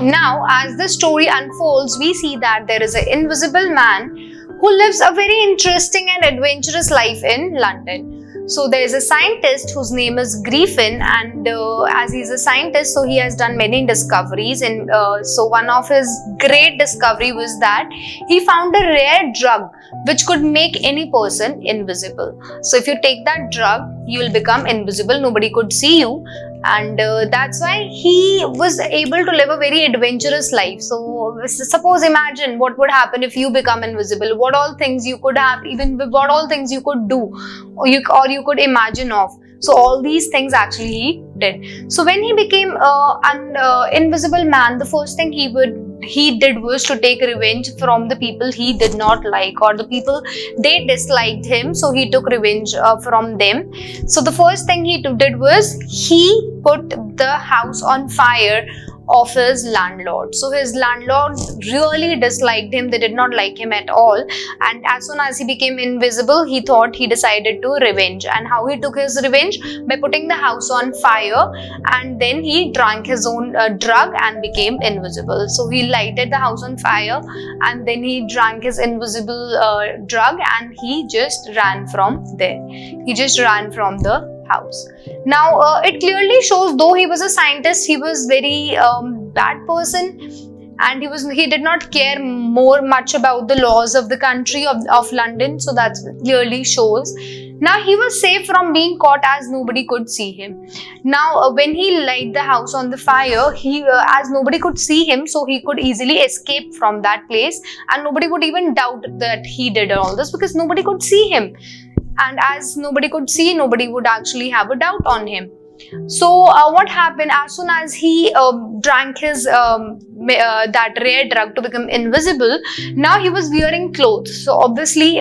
Now, as the story unfolds, we see that there is an invisible man who lives a very interesting and adventurous life in London. So there is a scientist whose name is Griffin, and as he's a scientist, so he has done many discoveries. And so one of his great discovery was that he found a rare drug which could make any person invisible. So if you take that drug, you will become invisible. Nobody could see you. And that's why he was able to live a very adventurous life. So suppose imagine what would happen if you become invisible, what all things you could have, even what all things you could do, or you could imagine of. So all these things actually he did. So when he became an invisible man, the first thing he did was to take revenge from the people he did not like, or the people they disliked him. So he took revenge from them. So the first thing he did was he put the house on fire of his landlord. So his landlord really disliked him. They did not like him at all. And as soon as he became invisible, he decided to revenge. And how he took his revenge? By putting the house on fire, and then he drank his own drug and became invisible. So he lighted the house on fire, and then he drank his invisible drug, and he just ran from there. He just ran from the house. Now it clearly shows, though he was a scientist, he was very bad person, and he did not care much about the laws of the country of London. So that clearly shows. Now he was safe from being caught as nobody could see him. Now when he lighted the house on the fire, as nobody could see him, so he could easily escape from that place, and nobody would even doubt that he did all this because nobody could see him. And as nobody could see, nobody would actually have a doubt on him. So what happened, as soon as he drank his that rare drug to become invisible, now he was wearing clothes. So obviously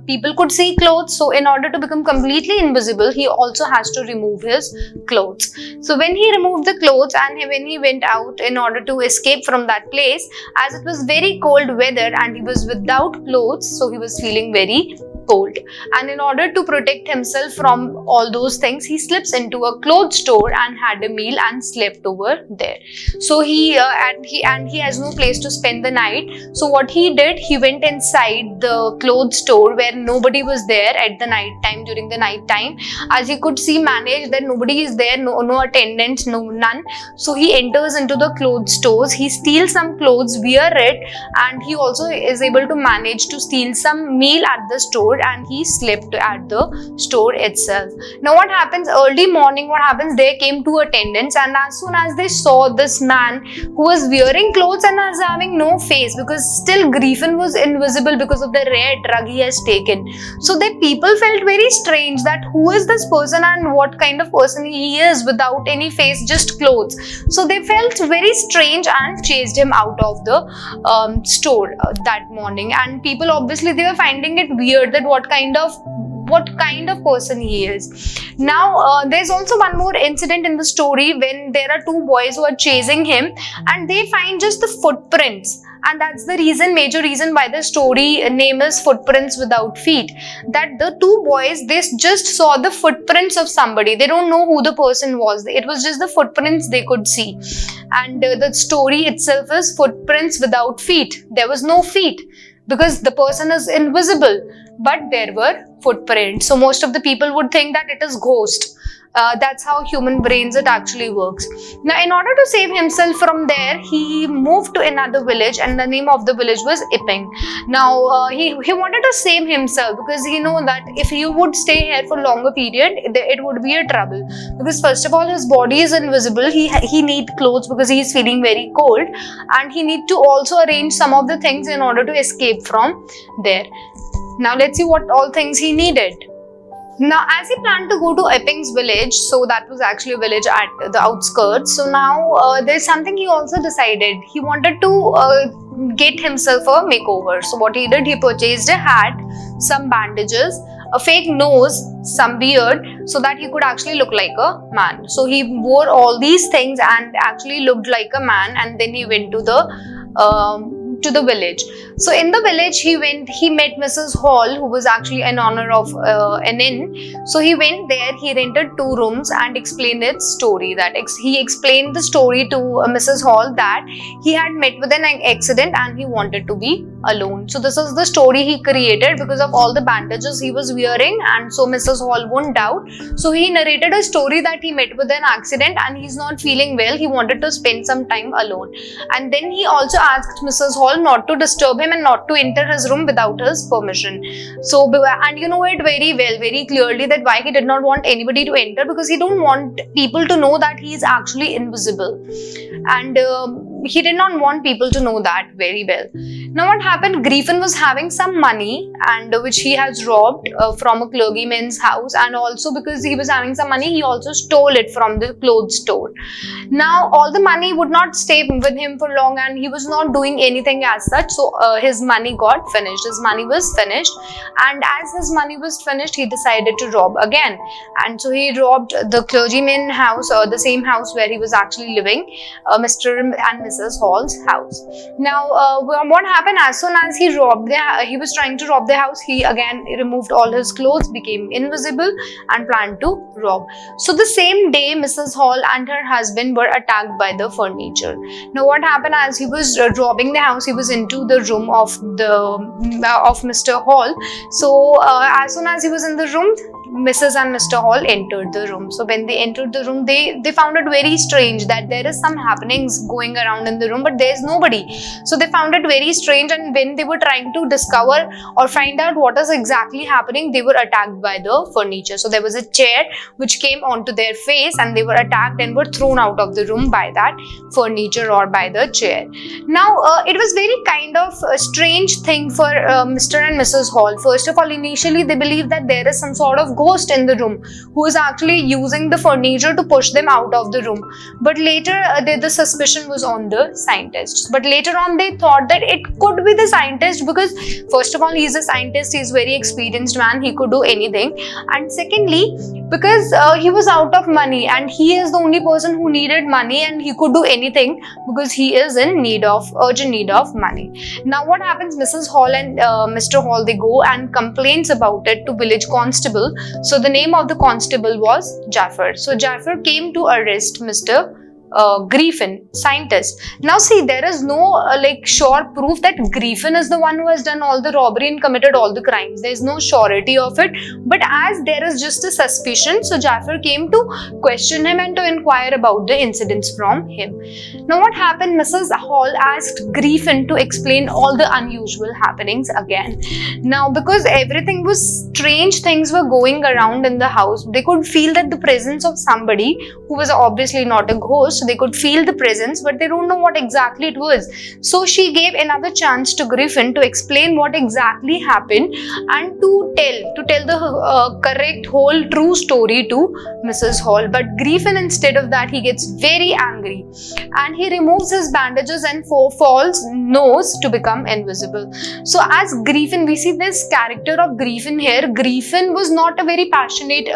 people could see clothes. So in order to become completely invisible, he also has to remove his clothes. So when he removed the clothes and when he went out in order to escape from that place, as it was very cold weather and he was without clothes, so he was feeling very cold, and in order to protect himself from all those things, he slips into a clothes store and had a meal and slept over there. So he has no place to spend the night. So what he did, he went inside the clothes store where nobody was there at the night time. During the night time, as he could see managed that nobody is there, no attendants, none. So he enters into the clothes stores, he steals some clothes, wear it, and he also is able to manage to steal some meal at the store, and he slept at the store itself. Now what happens, early morning, there came two attendants, and as soon as they saw this man who was wearing clothes and was having no face, because still Griffin was invisible because of the rare drug he has taken. So the people felt very strange that who is this person and what kind of person he is without any face, just clothes. So they felt very strange and chased him out of the store that morning. And people obviously they were finding it weird that what kind of person he is. Now there's also one more incident in the story when there are two boys who are chasing him, and they find just the footprints, and that's the major reason why the story name is Footprints Without Feet. That the two boys, they just saw the footprints of somebody. They don't know who the person was. It was just the footprints they could see, and the story itself is Footprints Without Feet. There was no feet because the person is invisible, but there were footprints. So most of the people would think that it is ghost. That's how human brains it actually works. Now in order to save himself from there, he moved to another village, and the name of the village was Epping. Now he wanted to save himself because he knew that if he would stay here for longer period, it would be a trouble, because first of all his body is invisible, he need clothes because he is feeling very cold, and he need to also arrange some of the things in order to escape from there. Now let's see what all things he needed. Now as he planned to go to Epping's village, so that was actually a village at the outskirts. So now there's something he also decided. He wanted to get himself a makeover. So what he did, he purchased a hat, some bandages, a fake nose, some beard, so that he could actually look like a man. So he wore all these things and actually looked like a man, and then he went to the to the village. So in the village he met Mrs. Hall, who was actually an owner of an inn. So he went there, he rented 2 rooms and explained its story. He explained the story to Mrs. Hall that he had met with an accident and he wanted to be alone. So this is the story he created because of all the bandages he was wearing, and so Mrs. Hall won't doubt. So he narrated a story that he met with an accident and he's not feeling well, he wanted to spend some time alone. And then he also asked Mrs. Hall not to disturb him and not to enter his room without his permission. So, and you know it very well, very clearly, that why he did not want anybody to enter, because he don't want people to know that he is actually invisible. And he did not want people to know that very well. Now what happened, Griffin was having some money and which he has robbed from a clergyman's house, and also because he was having some money, he also stole it from the clothes store. Now all the money would not stay with him for long and he was not doing anything as such, so his money got finished. His money was finished, and as his money was finished, he decided to rob again. And so he robbed the clergyman house, or the same house where he was actually living, Mr. and Mrs. Hall's house. Now what happened, as soon as he was trying to rob the house, he again removed all his clothes, became invisible and planned to rob. So the same day, Mrs. Hall and her husband were attacked by the furniture. Now what happened, as he was robbing the house, he was into the room of Mr. Hall. So as soon as he was in the room, Mrs. and Mr. Hall entered the room. So when they entered the room, they found it very strange that there is some happenings going around in the room, but there is nobody. So they found it very strange, and when they were trying to discover or find out what is exactly happening, they were attacked by the furniture. So there was a chair which came onto their face and they were attacked and were thrown out of the room by that furniture or by the chair. Now it was very kind of a strange thing for Mr. and Mrs. Hall. First of all, initially they believed that there is some sort of ghost in the room who is actually using the furniture to push them out of the room. But later the suspicion was on the scientists. But later on they thought that it could be the scientist, because first of all, he is a scientist, he is very experienced man, he could do anything. And secondly, because he was out of money and he is the only person who needed money and he could do anything because he is in urgent need of money. Now what happens, Mrs. Hall and Mr. Hall, they go and complains about it to village constable. So the name of the constable was Jaffer. So Jaffer came to arrest Mr. Griffin, scientist. Now see, there is no sure proof that Griffin is the one who has done all the robbery and committed all the crimes. There is no surety of it, but as there is just a suspicion, so Jaffer came to question him and to inquire about the incidents from him. Now what happened, Mrs. Hall asked Griffin to explain all the unusual happenings again. Now because everything was strange, things were going around in the house, they could feel that the presence of somebody who was obviously not a ghost. So they could feel the presence, but they don't know what exactly it was. So she gave another chance to Griffin to explain what exactly happened and to tell the correct, whole, true story to Mrs. Hall. But Griffin, instead of that, he gets very angry and he removes his bandages and falls nose to become invisible. So as Griffin, we see this character of Griffin here. Griffin was not a very passionate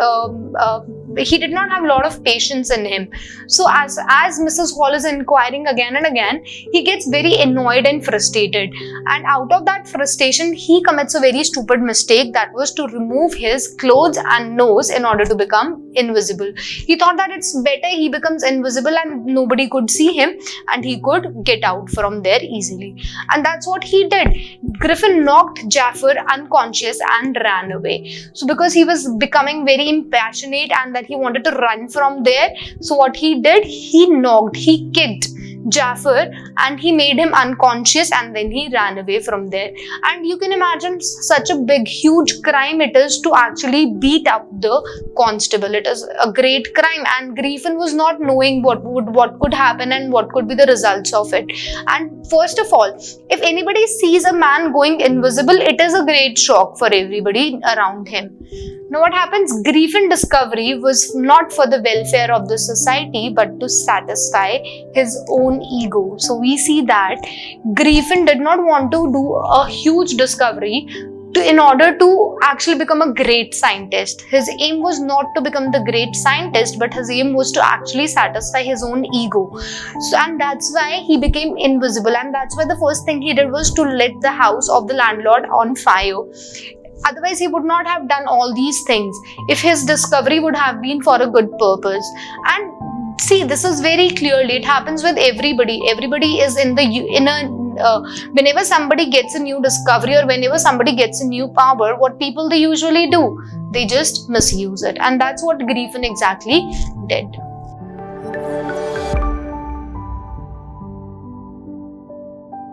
he did not have a lot of patience in him. So as Mrs. Hall is inquiring again and again, he gets very annoyed and frustrated, and out of that frustration he commits a very stupid mistake, that was to remove his clothes and nose in order to become invisible. He thought that it's better he becomes invisible and nobody could see him and he could get out from there easily, and that's what he did. Griffin knocked Jaffer unconscious and ran away. So because he was becoming very impassionate and that he wanted to run from there, so what he did, he kicked Jaffer and he made him unconscious and then he ran away from there. And you can imagine such a big, huge crime it is to actually beat up the constable. It is a great crime, and Griffin was not knowing what could happen and what could be the results of it. And first of all, if anybody sees a man going invisible, it is a great shock for everybody around him. Now what happens, Griffin discovery was not for the welfare of the society but to satisfy his own ego. So we see that Griffin did not want to do a huge discovery in order to actually become a great scientist. His aim was not to become the great scientist, but his aim was to actually satisfy his own ego. So, and that's why he became invisible, and that's why the first thing he did was to lit the house of the landlord on fire. Otherwise, he would not have done all these things if his discovery would have been for a good purpose. And see, this is very clearly, it happens with everybody. Everybody is whenever somebody gets a new discovery or whenever somebody gets a new power, what people they usually do? They just misuse it. And that's what Griffin exactly did.